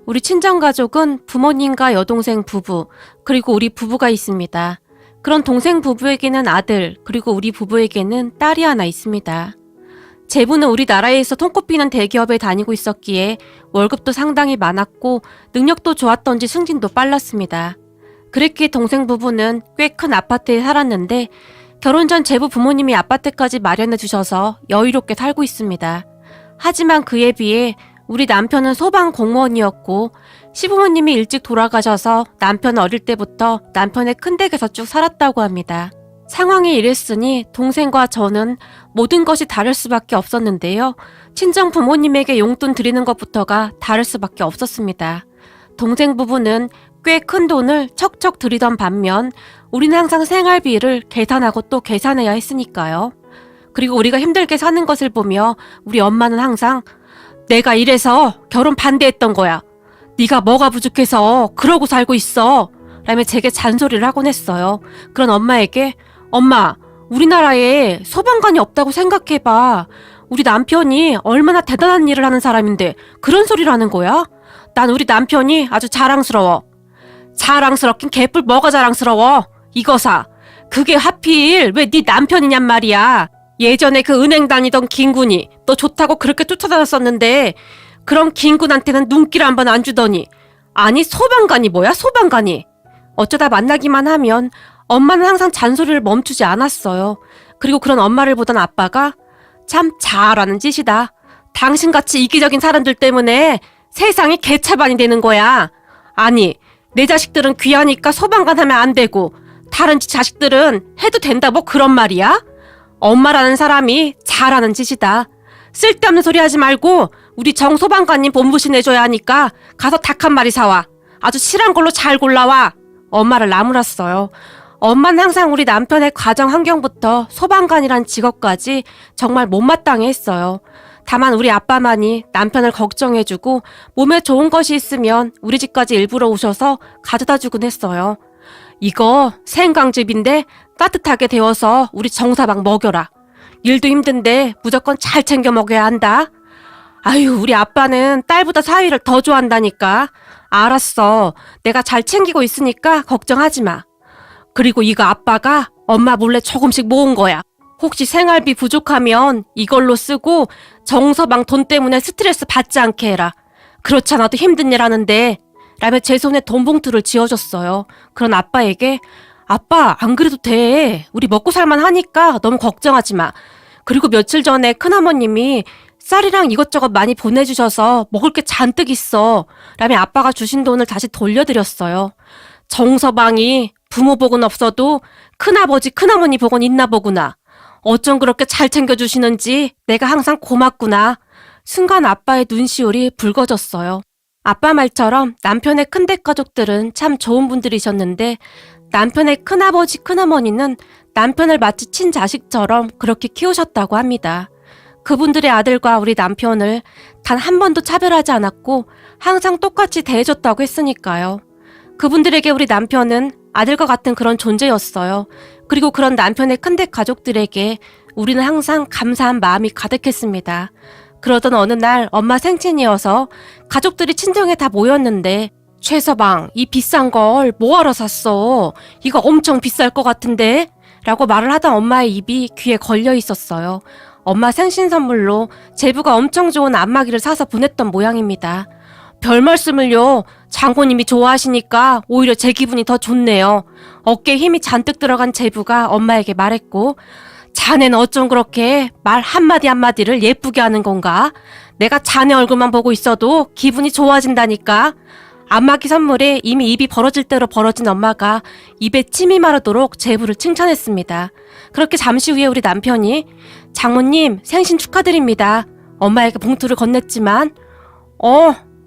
우리 친정가족은 부모님과 여동생 부부, 그리고 우리 부부가 있습니다. 그런 동생 부부에게는 아들, 그리고 우리 부부에게는 딸이 하나 있습니다. 제부는 우리나라에서 손꼽히는 대기업에 다니고 있었기에 월급도 상당히 많았고 능력도 좋았던지 승진도 빨랐습니다. 그랬기에 동생 부부는 꽤 큰 아파트에 살았는데 결혼 전 제부 부모님이 아파트까지 마련해 주셔서 여유롭게 살고 있습니다. 하지만 그에 비해 우리 남편은 소방 공무원이었고 시부모님이 일찍 돌아가셔서 남편은 어릴 때부터 남편의 큰 댁에서 쭉 살았다고 합니다. 상황이 이랬으니 동생과 저는 모든 것이 다를 수밖에 없었는데요. 친정 부모님에게 용돈 드리는 것부터가 다를 수밖에 없었습니다. 동생 부부는 꽤 큰 돈을 척척 드리던 반면 우리는 항상 생활비를 계산하고 또 계산해야 했으니까요. 그리고 우리가 힘들게 사는 것을 보며 우리 엄마는 항상 내가 이래서 결혼 반대했던 거야. 네가 뭐가 부족해서 그러고 살고 있어. 라며 제게 잔소리를 하곤 했어요. 그런 엄마에게 엄마, 우리나라에 소방관이 없다고 생각해봐. 우리 남편이 얼마나 대단한 일을 하는 사람인데 그런 소리를 하는 거야? 난 우리 남편이 아주 자랑스러워. 자랑스럽긴 개뿔 뭐가 자랑스러워. 이거사. 그게 하필 왜 네 남편이냔 말이야. 예전에 그 은행 다니던 김군이 너 좋다고 그렇게 쫓아다녔었는데 그럼 김군한테는 눈길 한번 안 주더니 아니 소방관이 뭐야 소방관이. 어쩌다 만나기만 하면 엄마는 항상 잔소리를 멈추지 않았어요. 그리고 그런 엄마를 보던 아빠가 참 잘하는 짓이다. 당신같이 이기적인 사람들 때문에 세상이 개차반이 되는 거야. 아니 내 자식들은 귀하니까 소방관 하면 안 되고 다른 자식들은 해도 된다 뭐 그런 말이야? 엄마라는 사람이 잘하는 짓이다. 쓸데없는 소리 하지 말고 우리 정 소방관님 본부신 해줘야 하니까 가서 닭 한 마리 사와. 아주 실한 걸로 잘 골라와. 엄마를 나무랐어요. 엄마는 항상 우리 남편의 가정 환경부터 소방관이란 직업까지 정말 못마땅해 했어요. 다만 우리 아빠만이 남편을 걱정해주고 몸에 좋은 것이 있으면 우리 집까지 일부러 오셔서 가져다 주곤 했어요. 이거 생강즙인데 따뜻하게 데워서 우리 정사방 먹여라. 일도 힘든데 무조건 잘 챙겨 먹여야 한다. 아유 우리 아빠는 딸보다 사위를 더 좋아한다니까. 알았어. 내가 잘 챙기고 있으니까 걱정하지 마. 그리고 이거 아빠가 엄마 몰래 조금씩 모은 거야. 혹시 생활비 부족하면 이걸로 쓰고 정서방 돈 때문에 스트레스 받지 않게 해라. 그렇지 않아도 힘든 일 하는데 라며 제 손에 돈 봉투를 쥐어줬어요. 그런 아빠에게 아빠 안 그래도 돼. 우리 먹고 살만 하니까 너무 걱정하지 마. 그리고 며칠 전에 큰어머님이 쌀이랑 이것저것 많이 보내주셔서 먹을 게 잔뜩 있어. 라며 아빠가 주신 돈을 다시 돌려드렸어요. 정서방이 부모 복은 없어도 큰아버지 큰어머니 복은 있나 보구나. 어쩜 그렇게 잘 챙겨주시는지 내가 항상 고맙구나. 순간 아빠의 눈시울이 붉어졌어요. 아빠 말처럼 남편의 큰댁 가족들은 참 좋은 분들이셨는데 남편의 큰아버지 큰어머니는 남편을 마치 친자식처럼 그렇게 키우셨다고 합니다. 그분들의 아들과 우리 남편을 단 한 번도 차별하지 않았고 항상 똑같이 대해줬다고 했으니까요. 그분들에게 우리 남편은 아들과 같은 그런 존재였어요. 그리고 그런 남편의 큰댁 가족들에게 우리는 항상 감사한 마음이 가득했습니다. 그러던 어느 날 엄마 생신이어서 가족들이 친정에 다 모였는데 최서방 이 비싼 걸 뭐하러 샀어? 이거 엄청 비쌀 것 같은데? 라고 말을 하던 엄마의 입이 귀에 걸려 있었어요. 엄마 생신 선물로 제부가 엄청 좋은 안마기를 사서 보냈던 모양입니다. 별 말씀을요. 장모님이 좋아하시니까 오히려 제 기분이 더 좋네요. 어깨에 힘이 잔뜩 들어간 제부가 엄마에게 말했고 자네는 어쩜 그렇게 말 한마디 한마디를 예쁘게 하는 건가? 내가 자네 얼굴만 보고 있어도 기분이 좋아진다니까. 안마기 선물에 이미 입이 벌어질 대로 벌어진 엄마가 입에 침이 마르도록 제부를 칭찬했습니다. 그렇게 잠시 후에 우리 남편이 장모님 생신 축하드립니다. 엄마에게 봉투를 건넸지만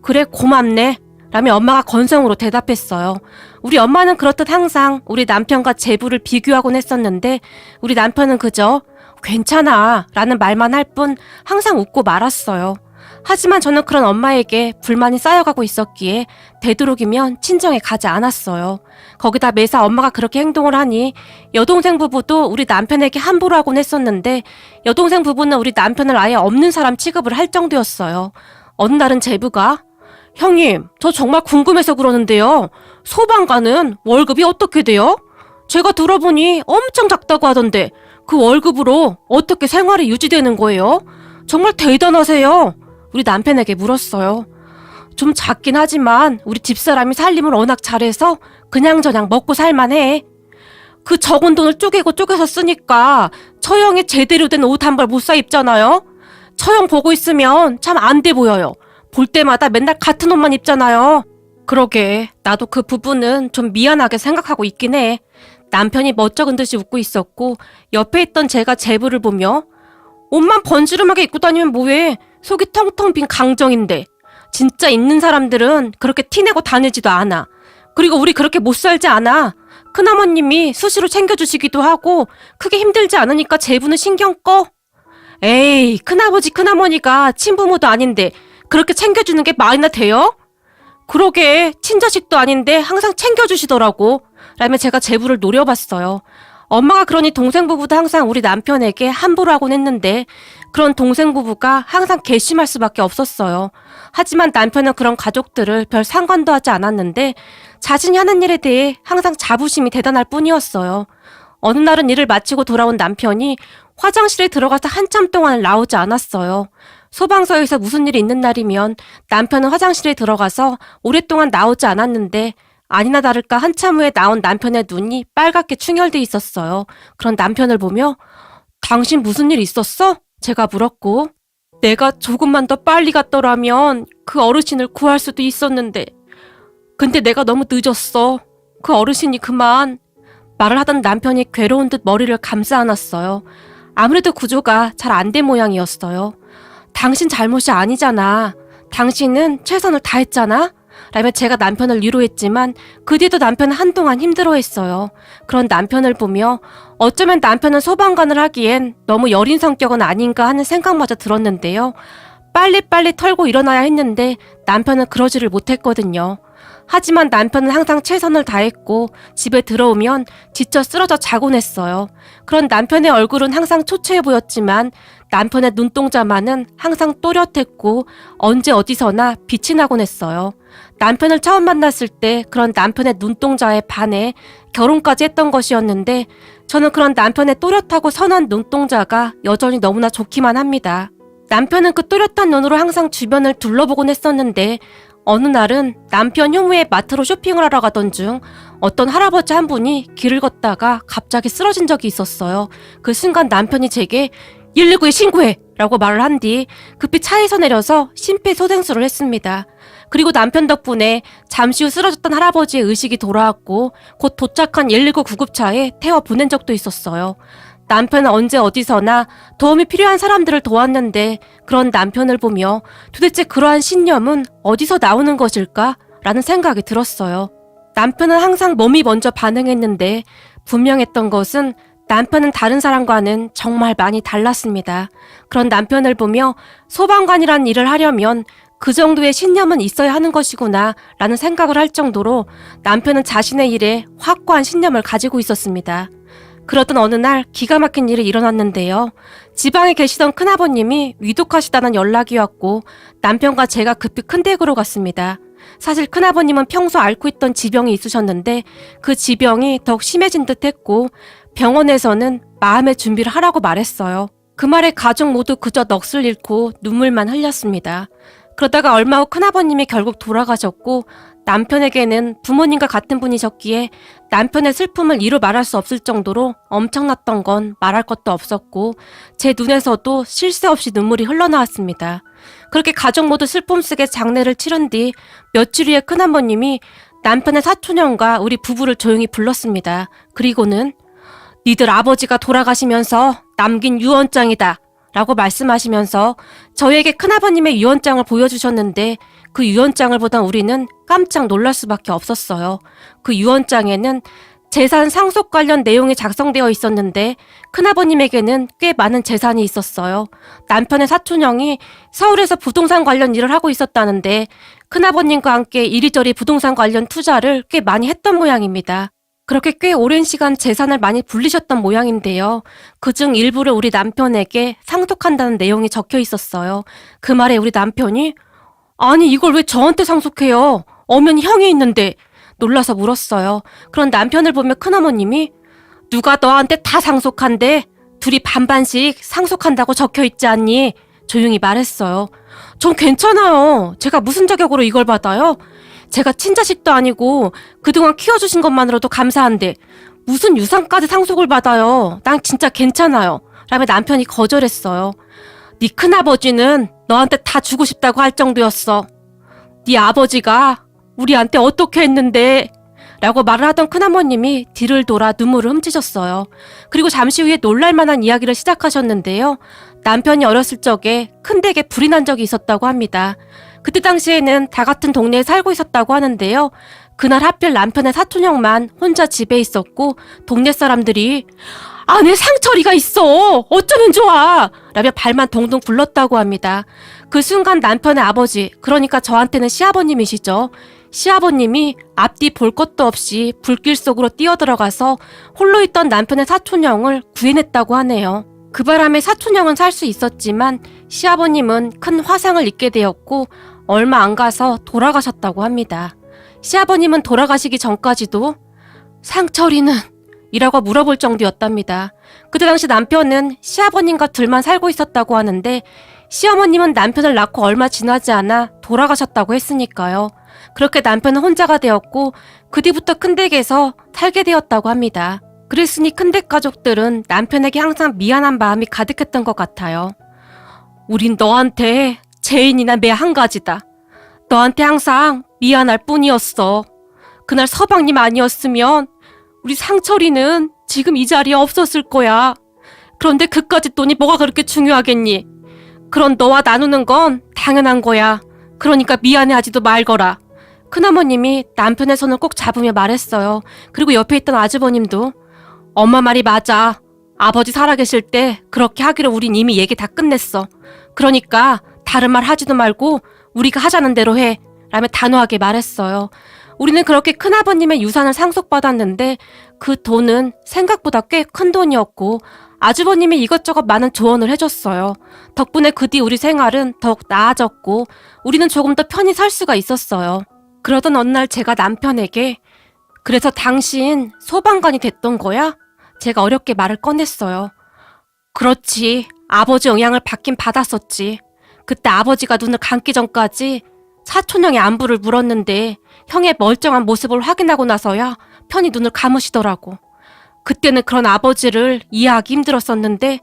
그래 고맙네 라며 엄마가 건성으로 대답했어요. 우리 엄마는 그렇듯 항상 우리 남편과 제부를 비교하곤 했었는데 우리 남편은 그저 괜찮아 라는 말만 할 뿐 항상 웃고 말았어요. 하지만 저는 그런 엄마에게 불만이 쌓여가고 있었기에 되도록이면 친정에 가지 않았어요. 거기다 매사 엄마가 그렇게 행동을 하니 여동생 부부도 우리 남편에게 함부로 하곤 했었는데 여동생 부부는 우리 남편을 아예 없는 사람 취급을 할 정도였어요. 어느 날은 제부가 형님, 저 정말 궁금해서 그러는데요. 소방관은 월급이 어떻게 돼요? 제가 들어보니 엄청 작다고 하던데 그 월급으로 어떻게 생활이 유지되는 거예요? 정말 대단하세요. 우리 남편에게 물었어요. 좀 작긴 하지만 우리 집사람이 살림을 워낙 잘해서 그냥저냥 먹고 살만해. 그 적은 돈을 쪼개서 쓰니까 처형이 제대로 된 옷 한 벌 못 사 입잖아요. 처형 보고 있으면 참 안 돼 보여요. 볼 때마다 맨날 같은 옷만 입잖아요. 그러게 나도 그 부분은 좀 미안하게 생각하고 있긴 해. 남편이 멋쩍은 듯이 웃고 있었고 옆에 있던 제가 제부를 보며 옷만 번지름하게 입고 다니면 뭐해. 속이 텅텅 빈 강정인데. 진짜 있는 사람들은 그렇게 티내고 다니지도 않아. 그리고 우리 그렇게 못 살지 않아. 큰어머님이 수시로 챙겨주시기도 하고 크게 힘들지 않으니까 제부는 신경 꺼. 에이, 큰아버지 큰어머니가 친부모도 아닌데 그렇게 챙겨주는 게 말이나 돼요? 그러게 친자식도 아닌데 항상 챙겨주시더라고. 라며 제가 제부를 노려봤어요. 엄마가 그러니 동생 부부도 항상 우리 남편에게 함부로 하곤 했는데 그런 동생 부부가 항상 괘씸할 수밖에 없었어요. 하지만 남편은 그런 가족들을 별 상관도 하지 않았는데 자신이 하는 일에 대해 항상 자부심이 대단할 뿐이었어요. 어느 날은 일을 마치고 돌아온 남편이 화장실에 들어가서 한참 동안 나오지 않았어요. 소방서에서 무슨 일이 있는 날이면 남편은 화장실에 들어가서 오랫동안 나오지 않았는데 아니나 다를까 한참 후에 나온 남편의 눈이 빨갛게 충혈돼 있었어요. 그런 남편을 보며 당신 무슨 일 있었어? 제가 물었고 내가 조금만 더 빨리 갔더라면 그 어르신을 구할 수도 있었는데 근데 내가 너무 늦었어. 그 어르신이 그만. 말을 하던 남편이 괴로운 듯 머리를 감싸 안았어요. 아무래도 구조가 잘 안 된 모양이었어요. 당신 잘못이 아니잖아. 당신은 최선을 다했잖아. 라며 제가 남편을 위로했지만 그 뒤에도 남편은 한동안 힘들어했어요. 그런 남편을 보며 어쩌면 남편은 소방관을 하기엔 너무 여린 성격은 아닌가 하는 생각마저 들었는데요. 빨리빨리 털고 일어나야 했는데 남편은 그러지를 못했거든요. 하지만 남편은 항상 최선을 다했고 집에 들어오면 지쳐 쓰러져 자곤 했어요. 그런 남편의 얼굴은 항상 초췌해 보였지만 남편의 눈동자만은 항상 또렷했고 언제 어디서나 빛이 나곤 했어요. 남편을 처음 만났을 때 그런 남편의 눈동자에 반해 결혼까지 했던 것이었는데 저는 그런 남편의 또렷하고 선한 눈동자가 여전히 너무나 좋기만 합니다. 남편은 그 또렷한 눈으로 항상 주변을 둘러보곤 했었는데 어느 날은 남편 흉무에 마트로 쇼핑을 하러 가던 중 어떤 할아버지 한 분이 길을 걷다가 갑자기 쓰러진 적이 있었어요. 그 순간 남편이 제게 119에 신고해! 라고 말을 한 뒤 급히 차에서 내려서 심폐소생술을 했습니다. 그리고 남편 덕분에 잠시 후 쓰러졌던 할아버지의 의식이 돌아왔고 곧 도착한 119 구급차에 태워 보낸 적도 있었어요. 남편은 언제 어디서나 도움이 필요한 사람들을 도왔는데 그런 남편을 보며 도대체 그러한 신념은 어디서 나오는 것일까? 라는 생각이 들었어요. 남편은 항상 몸이 먼저 반응했는데 분명했던 것은 남편은 다른 사람과는 정말 많이 달랐습니다. 그런 남편을 보며 소방관이란 일을 하려면 그 정도의 신념은 있어야 하는 것이구나 라는 생각을 할 정도로 남편은 자신의 일에 확고한 신념을 가지고 있었습니다. 그러던 어느 날 기가 막힌 일이 일어났는데요. 지방에 계시던 큰아버님이 위독하시다는 연락이 왔고 남편과 제가 급히 큰 댁으로 갔습니다. 사실 큰아버님은 평소 앓고 있던 지병이 있으셨는데 그 지병이 더욱 심해진 듯 했고 병원에서는 마음의 준비를 하라고 말했어요. 그 말에 가족 모두 그저 넋을 잃고 눈물만 흘렸습니다. 그러다가 얼마 후 큰아버님이 결국 돌아가셨고 남편에게는 부모님과 같은 분이셨기에 남편의 슬픔을 이루 말할 수 없을 정도로 엄청났던 건 말할 것도 없었고 제 눈에서도 쉴 새 없이 눈물이 흘러나왔습니다. 그렇게 가족 모두 슬픔 속에 장례를 치른 뒤 며칠 후에 큰아버님이 남편의 사촌형과 우리 부부를 조용히 불렀습니다. 그리고는 니들 아버지가 돌아가시면서 남긴 유언장이다 라고 말씀하시면서 저희에게 큰아버님의 유언장을 보여주셨는데 그 유언장을 보던 우리는 깜짝 놀랄 수밖에 없었어요. 그 유언장에는 재산 상속 관련 내용이 작성되어 있었는데 큰아버님에게는 꽤 많은 재산이 있었어요. 남편의 사촌형이 서울에서 부동산 관련 일을 하고 있었다는데 큰아버님과 함께 이리저리 부동산 관련 투자를 꽤 많이 했던 모양입니다. 그렇게 꽤 오랜 시간 재산을 많이 불리셨던 모양인데요. 그중 일부를 우리 남편에게 상속한다는 내용이 적혀 있었어요. 그 말에 우리 남편이 아니, 이걸 왜 저한테 상속해요? 엄연히 형이 있는데. 놀라서 물었어요. 그런 남편을 보며 큰어머님이 누가 너한테 다 상속한대? 둘이 반반씩 상속한다고 적혀있지 않니? 조용히 말했어요. 전 괜찮아요. 제가 무슨 자격으로 이걸 받아요? 제가 친자식도 아니고 그동안 키워주신 것만으로도 감사한데 무슨 유산까지 상속을 받아요. 난 진짜 괜찮아요. 라며 남편이 거절했어요. 네 큰아버지는 너한테 다 주고 싶다고 할 정도였어. 네 아버지가 우리한테 어떻게 했는데? 라고 말을 하던 큰어머님이 뒤를 돌아 눈물을 훔치셨어요. 그리고 잠시 후에 놀랄만한 이야기를 시작하셨는데요. 남편이 어렸을 적에 큰 댁에 불이 난 적이 있었다고 합니다. 그때 당시에는 다 같은 동네에 살고 있었다고 하는데요. 그날 하필 남편의 사촌형만 혼자 집에 있었고 동네 사람들이 안에 상처리가 있어! 어쩌면 좋아! 라며 발만 동동 굴렀다고 합니다. 그 순간 남편의 아버지, 그러니까 저한테는 시아버님이시죠. 시아버님이 앞뒤 볼 것도 없이 불길 속으로 뛰어들어가서 홀로 있던 남편의 사촌형을 구해냈다고 하네요. 그 바람에 사촌형은 살 수 있었지만 시아버님은 큰 화상을 입게 되었고 얼마 안 가서 돌아가셨다고 합니다. 시아버님은 돌아가시기 전까지도 상철이는? 이라고 물어볼 정도였답니다. 그때 당시 남편은 시아버님과 둘만 살고 있었다고 하는데 시어머님은 남편을 낳고 얼마 지나지 않아 돌아가셨다고 했으니까요. 그렇게 남편은 혼자가 되었고 그 뒤부터 큰댁에서 살게 되었다고 합니다. 그랬으니 큰댁 가족들은 남편에게 항상 미안한 마음이 가득했던 것 같아요. 우린 너한테 죄인이나 매 한 가지다. 너한테 항상 미안할 뿐이었어. 그날 서방님 아니었으면 우리 상철이는 지금 이 자리에 없었을 거야. 그런데 그까짓 돈이 뭐가 그렇게 중요하겠니? 그런 너와 나누는 건 당연한 거야. 그러니까 미안해하지도 말거라. 큰어머님이 남편의 손을 꼭 잡으며 말했어요. 그리고 옆에 있던 아주버님도 엄마 말이 맞아. 아버지 살아계실 때 그렇게 하기로 우린 이미 얘기 다 끝냈어. 그러니까 다른 말 하지도 말고 우리가 하자는 대로 해. 라며 단호하게 말했어요. 우리는 그렇게 큰아버님의 유산을 상속받았는데 그 돈은 생각보다 꽤 큰 돈이었고 아주버님이 이것저것 많은 조언을 해줬어요. 덕분에 그 뒤 우리 생활은 더욱 나아졌고 우리는 조금 더 편히 살 수가 있었어요. 그러던 어느 날 제가 남편에게 그래서 당신 소방관이 됐던 거야? 제가 어렵게 말을 꺼냈어요. 그렇지. 아버지 영향을 받긴 받았었지. 그때 아버지가 눈을 감기 전까지 사촌형의 안부를 물었는데 형의 멀쩡한 모습을 확인하고 나서야 편히 눈을 감으시더라고. 그때는 그런 아버지를 이해하기 힘들었었는데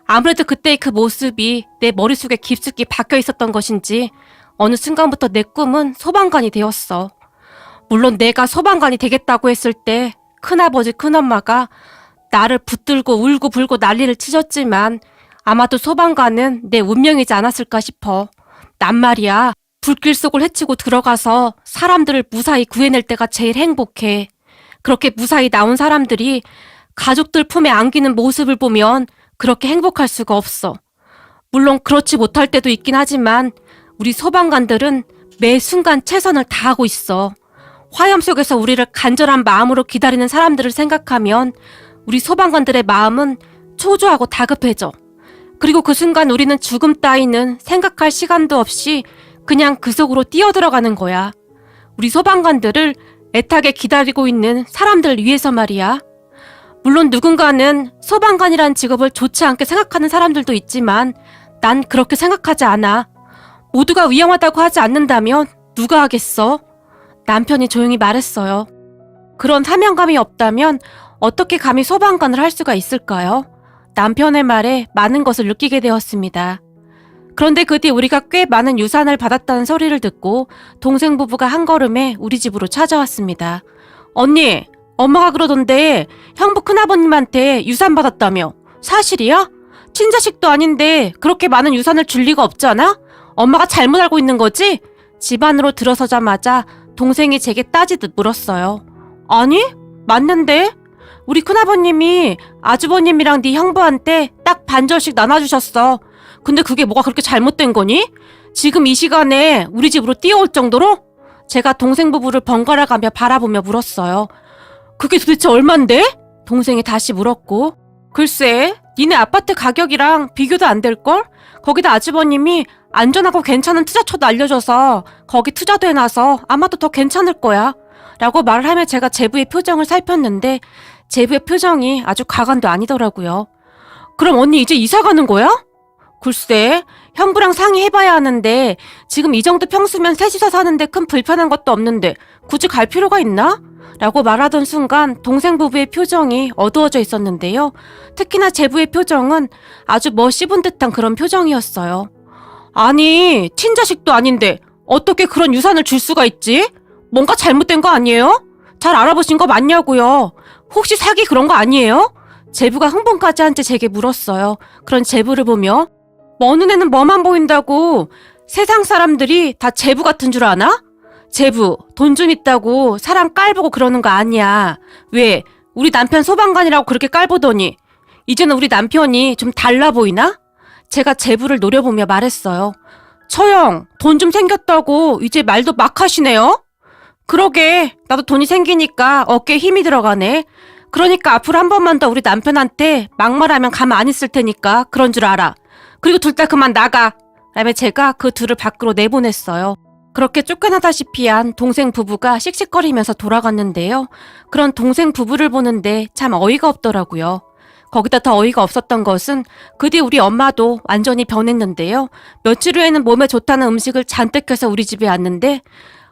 아무래도 그때의 그 모습이 내 머릿속에 깊숙이 박혀 있었던 것인지 어느 순간부터 내 꿈은 소방관이 되었어. 물론 내가 소방관이 되겠다고 했을 때 큰아버지 큰엄마가 나를 붙들고 울고 불고 난리를 치셨지만 아마도 소방관은 내 운명이지 않았을까 싶어. 난 말이야. 불길 속을 헤치고 들어가서 사람들을 무사히 구해낼 때가 제일 행복해. 그렇게 무사히 나온 사람들이 가족들 품에 안기는 모습을 보면 그렇게 행복할 수가 없어. 물론 그렇지 못할 때도 있긴 하지만 우리 소방관들은 매 순간 최선을 다하고 있어. 화염 속에서 우리를 간절한 마음으로 기다리는 사람들을 생각하면 우리 소방관들의 마음은 초조하고 다급해져. 그리고 그 순간 우리는 죽음 따위는 생각할 시간도 없이 그냥 그 속으로 뛰어들어가는 거야. 우리 소방관들을 애타게 기다리고 있는 사람들을 위해서 말이야. 물론 누군가는 소방관이란 직업을 좋지 않게 생각하는 사람들도 있지만 난 그렇게 생각하지 않아. 모두가 위험하다고 하지 않는다면 누가 하겠어? 남편이 조용히 말했어요. 그런 사명감이 없다면 어떻게 감히 소방관을 할 수가 있을까요? 남편의 말에 많은 것을 느끼게 되었습니다. 그런데 그 뒤 우리가 꽤 많은 유산을 받았다는 소리를 듣고 동생 부부가 한 걸음에 우리 집으로 찾아왔습니다. 언니, 엄마가 그러던데 형부 큰아버님한테 유산 받았다며. 사실이야? 친자식도 아닌데 그렇게 많은 유산을 줄 리가 없잖아? 엄마가 잘못 알고 있는 거지? 집 안으로 들어서자마자 동생이 제게 따지듯 물었어요. 아니, 맞는데? 우리 큰아버님이 아주버님이랑 네 형부한테 딱 반절씩 나눠주셨어. 근데 그게 뭐가 그렇게 잘못된 거니? 지금 이 시간에 우리 집으로 뛰어올 정도로? 제가 동생 부부를 번갈아 가며 바라보며 물었어요. 그게 도대체 얼만데? 동생이 다시 물었고 글쎄 니네 아파트 가격이랑 비교도 안 될걸? 거기다 아주버님이 안전하고 괜찮은 투자처도 알려줘서 거기 투자도 해놔서 아마도 더 괜찮을 거야. 라고 말을 하며 제가 제부의 표정을 살폈는데 제부의 표정이 아주 가관도 아니더라고요. 그럼 언니 이제 이사 가는 거야? 글쎄, 형부랑 상의해봐야 하는데 지금 이 정도 평수면 셋이서 사는데 큰 불편한 것도 없는데 굳이 갈 필요가 있나? 라고 말하던 순간 동생 부부의 표정이 어두워져 있었는데요. 특히나 제부의 표정은 아주 씹은 듯한 그런 표정이었어요. 아니, 친자식도 아닌데 어떻게 그런 유산을 줄 수가 있지? 뭔가 잘못된 거 아니에요? 잘 알아보신 거 맞냐고요? 혹시 사기 그런 거 아니에요? 제부가 흥분까지 한 채 제게 물었어요. 그런 제부를 보며 먼 눈에는 뭐만 보인다고 세상 사람들이 다 제부 같은 줄 아나? 제부, 돈 좀 있다고 사람 깔보고 그러는 거 아니야. 왜? 우리 남편 소방관이라고 그렇게 깔보더니 이제는 우리 남편이 좀 달라 보이나? 제가 제부를 노려보며 말했어요. 처형, 돈 좀 생겼다고 이제 말도 막 하시네요? 그러게, 나도 돈이 생기니까 어깨에 힘이 들어가네. 그러니까 앞으로 한 번만 더 우리 남편한테 막말하면 가만 안 있을 테니까 그런 줄 알아. 그리고 둘 다 그만 나가. 라며 제가 그 둘을 밖으로 내보냈어요. 그렇게 쫓겨나다시피 한 동생 부부가 씩씩거리면서 돌아갔는데요. 그런 동생 부부를 보는데 참 어이가 없더라고요. 거기다 더 어이가 없었던 것은 그 뒤 우리 엄마도 완전히 변했는데요. 며칠 후에는 몸에 좋다는 음식을 잔뜩 해서 우리 집에 왔는데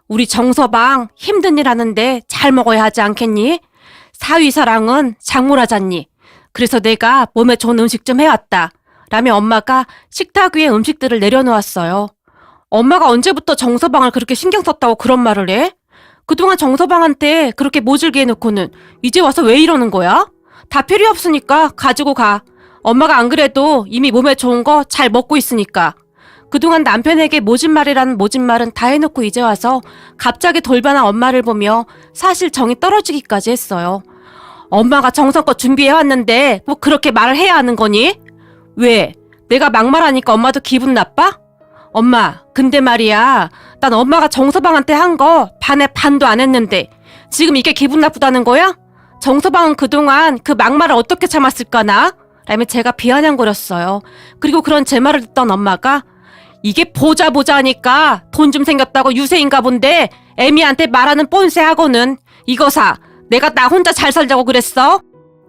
우리 정서방 힘든 일 하는데 잘 먹어야 하지 않겠니? 사위사랑은 장모라잖니. 그래서 내가 몸에 좋은 음식 좀 해왔다. 라며 엄마가 식탁 위에 음식들을 내려놓았어요. 엄마가 언제부터 정서방을 그렇게 신경 썼다고 그런 말을 해? 그동안 정서방한테 그렇게 모질게 해놓고는 이제 와서 왜 이러는 거야? 다 필요 없으니까 가지고 가. 엄마가 안 그래도 이미 몸에 좋은 거 잘 먹고 있으니까. 그동안 남편에게 모진말이라는 모진말은 다 해놓고 이제 와서 갑자기 돌변한 엄마를 보며 사실 정이 떨어지기까지 했어요. 엄마가 정성껏 준비해왔는데 뭐 그렇게 말을 해야 하는 거니? 왜? 내가 막말하니까 엄마도 기분 나빠? 엄마, 근데 말이야. 난 엄마가 정서방한테 한 거 반에 반도 안 했는데 지금 이게 기분 나쁘다는 거야? 정서방은 그동안 그 막말을 어떻게 참았을까나? 라며 제가 비아냥거렸어요. 그리고 그런 제 말을 듣던 엄마가 이게 보자 하니까 돈 좀 생겼다고 유세인가 본데 애미한테 말하는 뻔세하고는 이거 사. 내가 나 혼자 잘 살자고 그랬어?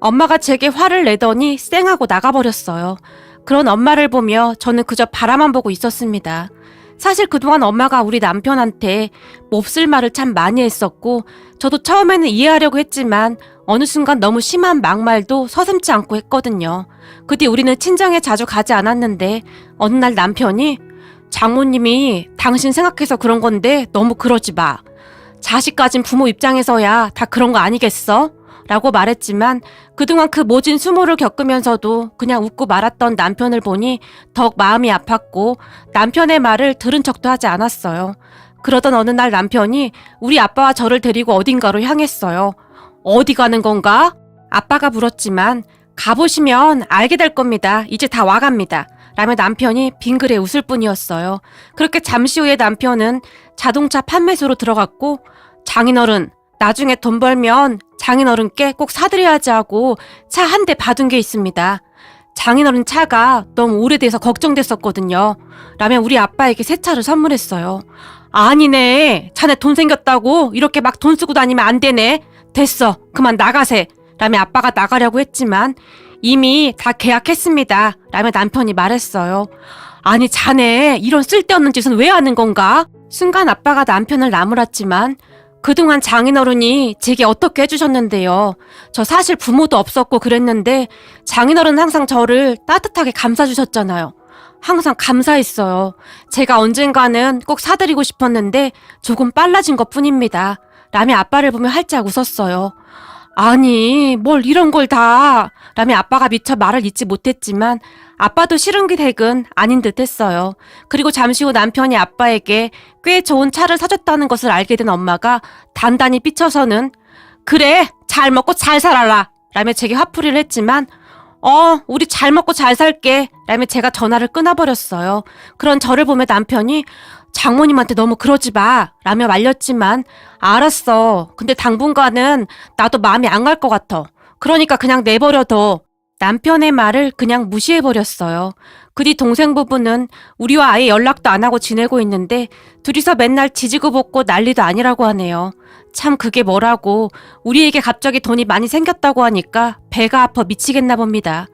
엄마가 제게 화를 내더니 쌩하고 나가버렸어요. 그런 엄마를 보며 저는 그저 바라만 보고 있었습니다. 사실 그동안 엄마가 우리 남편한테 몹쓸 말을 참 많이 했었고 저도 처음에는 이해하려고 했지만 어느 순간 너무 심한 막말도 서슴지 않고 했거든요. 그 뒤 우리는 친정에 자주 가지 않았는데 어느 날 남편이 장모님이 당신 생각해서 그런 건데 너무 그러지 마. 자식 가진 부모 입장에서야 다 그런 거 아니겠어? 라고 말했지만 그동안 그 모진 수모를 겪으면서도 그냥 웃고 말았던 남편을 보니 더욱 마음이 아팠고 남편의 말을 들은 척도 하지 않았어요. 그러던 어느 날 남편이 우리 아빠와 저를 데리고 어딘가로 향했어요. 어디 가는 건가? 아빠가 물었지만 가보시면 알게 될 겁니다. 이제 다 와갑니다. 라며 남편이 빙그레 웃을 뿐이었어요. 그렇게 잠시 후에 남편은 자동차 판매소로 들어갔고 장인어른, 나중에 돈 벌면 장인어른께 꼭 사드려야지 하고 차 한 대 받은 게 있습니다. 장인어른 차가 너무 오래돼서 걱정됐었거든요. 라며 우리 아빠에게 새 차를 선물했어요. 아니네. 자네 돈 생겼다고 이렇게 막 돈 쓰고 다니면 안 되네. 됐어. 그만 나가세. 라며 아빠가 나가려고 했지만 이미 다 계약했습니다. 라며 남편이 말했어요. 아니 자네 이런 쓸데없는 짓은 왜 하는 건가? 순간 아빠가 남편을 나무랐지만 그동안 장인어른이 제게 어떻게 해주셨는데요. 저 사실 부모도 없었고 그랬는데 장인어른은 항상 저를 따뜻하게 감싸주셨잖아요. 항상 감사했어요. 제가 언젠가는 꼭 사드리고 싶었는데 조금 빨라진 것 뿐입니다. 라며 아빠를 보며 활짝 웃었어요. 아니 뭘 이런 걸 다. 라며 아빠가 미처 말을 잇지 못했지만 아빠도 싫은 게 댁은 아닌 듯 했어요. 그리고 잠시 후 남편이 아빠에게 꽤 좋은 차를 사줬다는 것을 알게 된 엄마가 단단히 삐쳐서는 그래 잘 먹고 잘 살아라 라며 제게 화풀이를 했지만 우리 잘 먹고 잘 살게 라며 제가 전화를 끊어버렸어요. 그런 저를 보며 남편이 장모님한테 너무 그러지 마 라며 말렸지만 알았어. 근데 당분간은 나도 마음이 안 갈 것 같아. 그러니까 그냥 내버려둬. 남편의 말을 그냥 무시해버렸어요. 그 뒤 동생 부부는 우리와 아예 연락도 안 하고 지내고 있는데 둘이서 맨날 지지고 볶고 난리도 아니라고 하네요. 참 그게 뭐라고 우리에게 갑자기 돈이 많이 생겼다고 하니까 배가 아파 미치겠나 봅니다.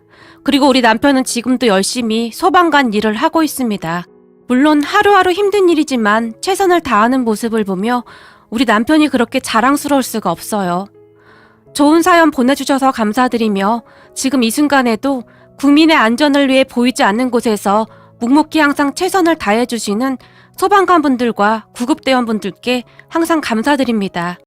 그리고 우리 남편은 지금도 열심히 소방관 일을 하고 있습니다. 물론 하루하루 힘든 일이지만 최선을 다하는 모습을 보며 우리 남편이 그렇게 자랑스러울 수가 없어요. 좋은 사연 보내주셔서 감사드리며 지금 이 순간에도 국민의 안전을 위해 보이지 않는 곳에서 묵묵히 항상 최선을 다해주시는 소방관분들과 구급대원분들께 항상 감사드립니다.